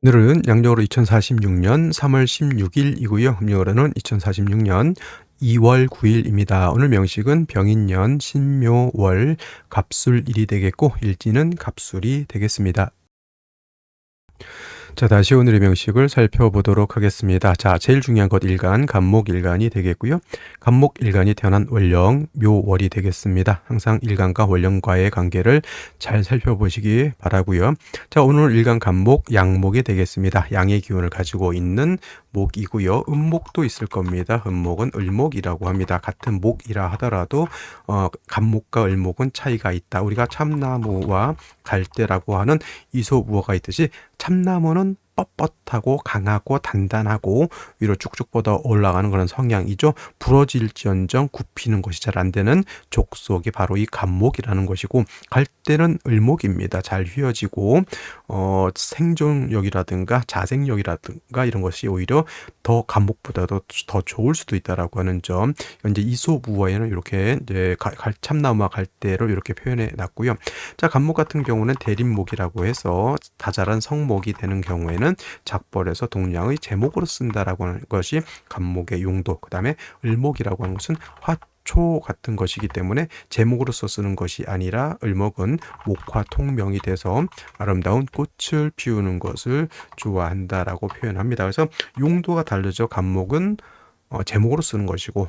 오늘은 양력으로 2046년 3월 16일이고요. 음력으로는 2046년 2월 9일입니다. 오늘 명식은 병인년 신묘월 갑술일이 되겠고 일지는 갑술이 되겠습니다. 자, 다시 오늘의 명식을 살펴보도록 하겠습니다. 자, 제일 중요한 것 일간, 간목일간이 되겠고요. 간목일간이 태어난 월령, 묘월이 되겠습니다. 항상 일간과 월령과의 관계를 잘 살펴보시기 바라고요. 자, 오늘 일간 간목, 양목이 되겠습니다. 양의 기운을 가지고 있는 목이고요. 음목도 있을 겁니다. 음목은 을목이라고 합니다. 같은 목이라 하더라도 간목과 을목은 차이가 있다. 우리가 참나무와 갈대라고 하는 이소우어가 있듯이 참나무는 뻣뻣하고 강하고 단단하고 위로 쭉쭉 뻗어 올라가는 그런 성향이죠. 부러질지언정 굽히는 것이 잘 안 되는 족속이 바로 이 간목이라는 것이고, 갈대는 을목입니다. 잘 휘어지고 생존력이라든가 자생력이라든가 이런 것이 오히려 더 간목보다도 더 좋을 수도 있다라고 하는 점. 이제 이소부어에는 이렇게 이제 참나무와 갈대를 이렇게 표현해 놨고요. 자, 간목 같은 경우는 대림목이라고 해서 다자란 성목이 되는 경우에는 작벌에서 동량의 제목으로 쓴다라고 하는 것이 간목의 용도. 그 다음에 을목이라고 하는 것은 화초 같은 것이기 때문에 제목으로서 쓰는 것이 아니라 을목은 목화 통명이 돼서 아름다운 꽃을 피우는 것을 좋아한다라고 표현합니다. 그래서 용도가 다르죠. 간목은 제목으로 쓰는 것이고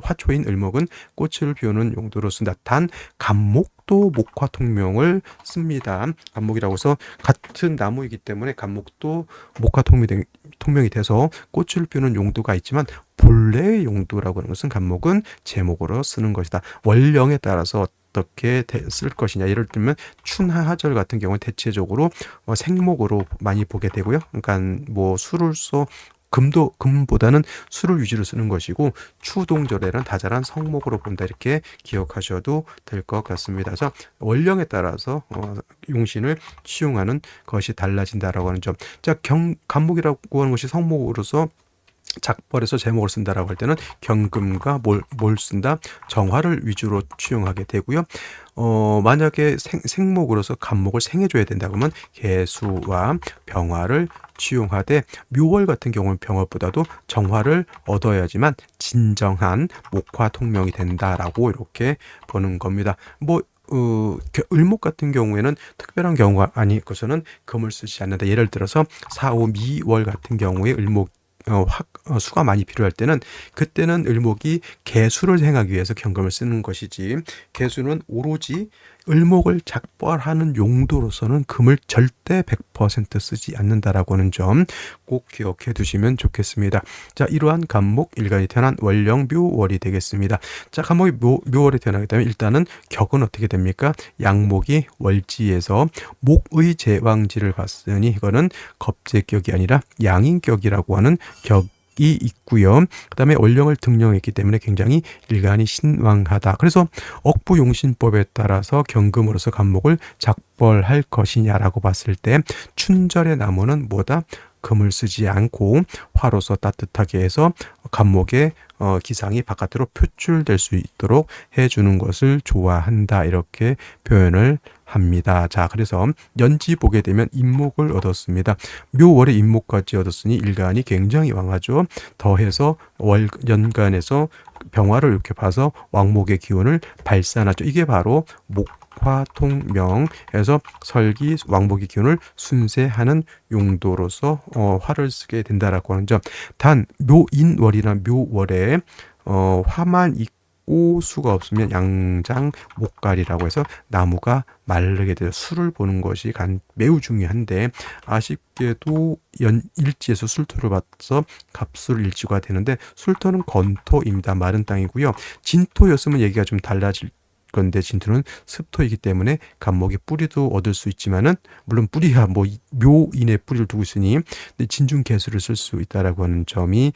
화초인 을목은 꽃을 피우는 용도로 쓴다. 단 간목도 목화통명을 씁니다. 간목이라고 해서 같은 나무이기 때문에 간목도 목화통명이 돼서 꽃을 피우는 용도가 있지만 본래의 용도라고 하는 것은 간목은 제목으로 쓰는 것이다. 원령에 따라서 어떻게 쓸 것이냐. 예를 들면 춘하하절 같은 경우는 대체적으로 생목으로 많이 보게 되고요. 그러니까 뭐 술을서 금보다는 수를 위주로 쓰는 것이고, 추동절에는 다자란 성목으로 본다, 이렇게 기억하셔도 될 것 같습니다. 그래서 원령에 따라서 용신을 치용하는 것이 달라진다라고 하는 점. 자, 간목이라고 하는 것이 성목으로서 작벌에서 제목을 쓴다라고 할 때는 경금과 뭘 쓴다? 정화를 위주로 취용하게 되고요. 만약에 생목으로서 간목을 생해줘야 된다 그러면 개수와 병화를 취용하되, 묘월 같은 경우는 병화보다도 정화를 얻어야지만 진정한 목화 통명이 된다라고 이렇게 보는 겁니다. 을목 같은 경우에는 특별한 경우가 아니고서는 금을 쓰지 않는다. 예를 들어서 4, 5, 미월 같은 경우에 을목 수가 많이 필요할 때는, 그때는 을목이 개수를 행하기 위해서 경금을 쓰는 것이지, 개수는 오로지 을목을 작벌하는 용도로서는 금을 절대 100% 쓰지 않는다라고 하는 점 꼭 기억해 두시면 좋겠습니다. 자, 이러한 간목 일간이 태어난 월령 묘월이 되겠습니다. 자, 간목이 묘월에 태어나게 되면 일단은 격은 어떻게 됩니까? 양목이 월지에서 목의 제왕지를 봤으니 이거는 겁재격이 아니라 양인격이라고 하는 격이 있고요. 그 다음에 월령을 등령했기 때문에 굉장히 일간이 신왕하다. 그래서 억부용신법에 따라서 경금으로서 간목을 작벌할 것이냐라고 봤을 때 춘절의 나무는 뭐다? 금을 쓰지 않고 화로서 따뜻하게 해서 간목의 기상이 바깥으로 표출될 수 있도록 해주는 것을 좋아한다, 이렇게 표현을 합니다. 자, 그래서 연지 보게 되면 인목을 얻었습니다. 묘월에 인목까지 얻었으니 일간이 굉장히 왕하죠. 더해서 연간에서 병화를 이렇게 봐서 왕목의 기운을 발산하죠. 이게 바로 목화통명에서 설기 왕목의 기운을 순세하는 용도로서 화를 쓰게 된다라고 하는 점. 단 묘인월이나 묘월에 화만 있고 수가 없으면 양장 목갈이라고 해서 나무가 마르게 돼서 수를 보는 것이 매우 중요한데, 아쉽게도 일지에서 술토를 봐서 갑술일지가 되는데, 술토는 건토입니다. 마른 땅이고요. 진토였으면 얘기가 좀 달라질 건데, 진토는 습토이기 때문에 간목의 뿌리도 얻을 수 있지만은, 물론 뿌리야 묘인의 뿌리를 두고 있으니 진중 개수를 쓸 수 있다라고 하는 점이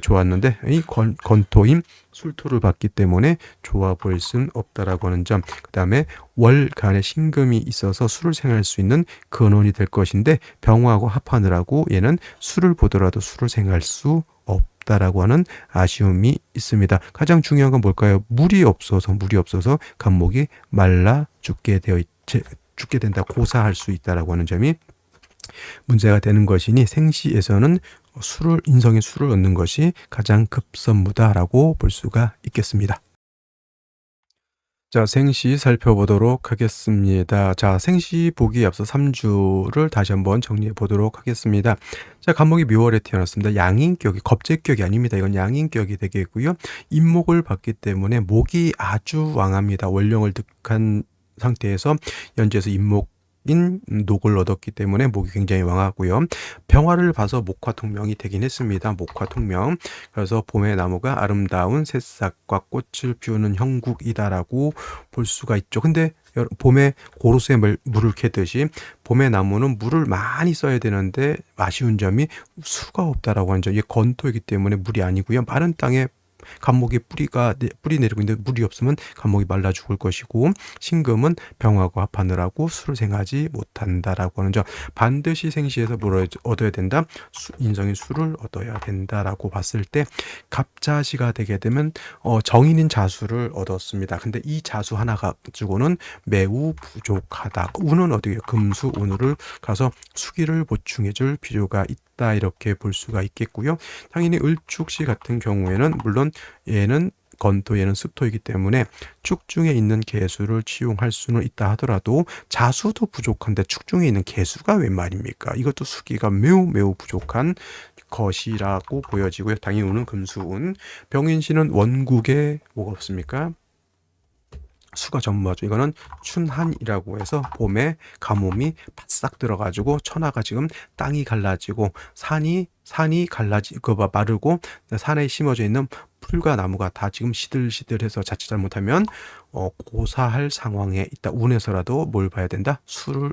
좋았는데, 이 건토인 술토를 받기 때문에 좋아 보일 수는 없다라고 하는 점. 그 다음에 월간에 신금이 있어서 술을 생할 수 있는 근원이 될 것인데, 병화하고 합하느라고 얘는 술을 보더라도 술을 생할 수 없다라고 하는 아쉬움이 있습니다. 가장 중요한 건 뭘까요? 물이 없어서 간목이 말라 죽게 된다, 고사할 수 있다라고 하는 점이 문제가 되는 것이니 생시에서는 수를 인성의 수를 얻는 것이 가장 급선무다라고 볼 수가 있겠습니다. 자, 생시 살펴보도록 하겠습니다. 자, 생시 보기에 앞서 3주를 다시 한번 정리해 보도록 하겠습니다. 자, 간목이 묘월에 태어났습니다. 양인격이 겁재격이 아닙니다. 이건 양인격이 되겠고요. 인목을 받기 때문에 목이 아주 왕합니다. 원령을 득한 상태에서 연지에서 인목 인 녹을 얻었기 때문에 목이 굉장히 왕하고요. 병화를 봐서 목화통명이 되긴 했습니다. 목화통명. 그래서 봄의 나무가 아름다운 새싹과 꽃을 피우는 형국이다라고 볼 수가 있죠. 근데 봄에 고로쇠 물을 캐듯이 봄의 나무는 물을 많이 써야 되는데 아쉬운 점이 수가 없다라고 하는 점. 이게 건토이기 때문에 물이 아니고요. 마른 땅에 간목이 뿌리 내리고 있는데 물이 없으면 간목이 말라 죽을 것이고, 신금은 병하고 합하느라고 수를 생하지 못한다라고 하는 점. 반드시 생시에서 뭘 얻어야 된다? 인성의 수를 얻어야 된다라고 봤을 때 갑자시가 되게 되면 정인인 자수를 얻었습니다. 근데 이 자수 하나 가지고는 매우 부족하다. 운은 어떻게 금수 운을 가서 수기를 보충해 줄 필요가 있다, 이렇게 볼 수가 있겠고요. 당연히 을축시 같은 경우에는 물론 얘는 건토, 얘는 습토이기 때문에 축 중에 있는 개수를 치용할 수는 있다 하더라도 자수도 부족한데 축 중에 있는 개수가 웬 말입니까? 이것도 수기가 매우 부족한 것이라고 보여지고요. 당연히 운은 금수운. 병인시는 원국에 뭐가 없습니까? 수가 전무하죠. 이거는 춘한이라고 해서 봄에 가뭄이 바싹 들어가지고 천하가 지금 땅이 갈라지고 산이 갈라지고 마르고 산에 심어져 있는 풀과 나무가 다 지금 시들시들해서 자칫 잘못하면 고사할 상황에 있다. 운에서라도 뭘 봐야 된다?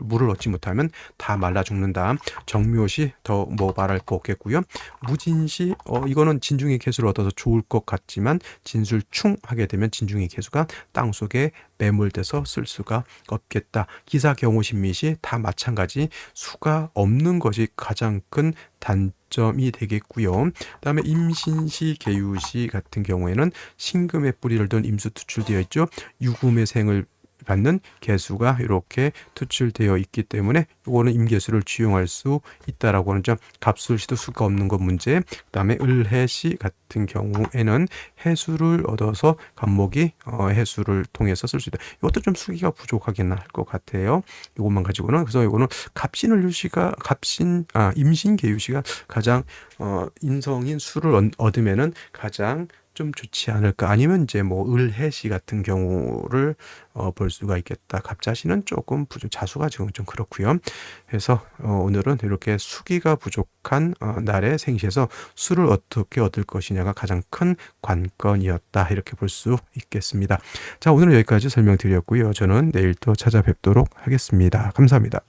물을 얻지 못하면 다 말라 죽는다. 정묘시 더 뭐 말할 거 없겠고요. 무진시 이거는 진중의 개수를 얻어서 좋을 것 같지만 진술충 하게 되면 진중의 개수가 땅속에 매몰돼서 쓸 수가 없겠다. 기사 경호신미시 다 마찬가지 수가 없는 것이 가장 큰 단점이 되겠고요. 그다음에 임신시, 계유시 같은 경우에는 신금의 뿌리를 둔 임수 투출되어 있죠. 유금의 생을 받는 개수가 이렇게 투출되어 있기 때문에 이거는 임계수를 취용할 수 있다라고 하는 점. 갑술시도 수가 없는 것 문제. 그다음에 을해시 같은 경우에는 해수를 얻어서 간목이 해수를 통해서 쓸 수 있다. 이것도 좀 수기가 부족하긴 할 것 같아요. 이것만 가지고는. 그래서 이거는 임신계유시가 가장 인성인 수를 얻으면은 가장 좀 좋지 않을까. 아니면 이제 뭐 을해시 같은 경우를 볼 수가 있겠다. 갑자시는 조금 자수가 지금 좀 그렇고요. 그래서 오늘은 이렇게 수기가 부족한 날의 생시에서 수를 어떻게 얻을 것이냐가 가장 큰 관건이었다, 이렇게 볼 수 있겠습니다. 자, 오늘은 여기까지 설명드렸고요. 저는 내일 또 찾아뵙도록 하겠습니다. 감사합니다.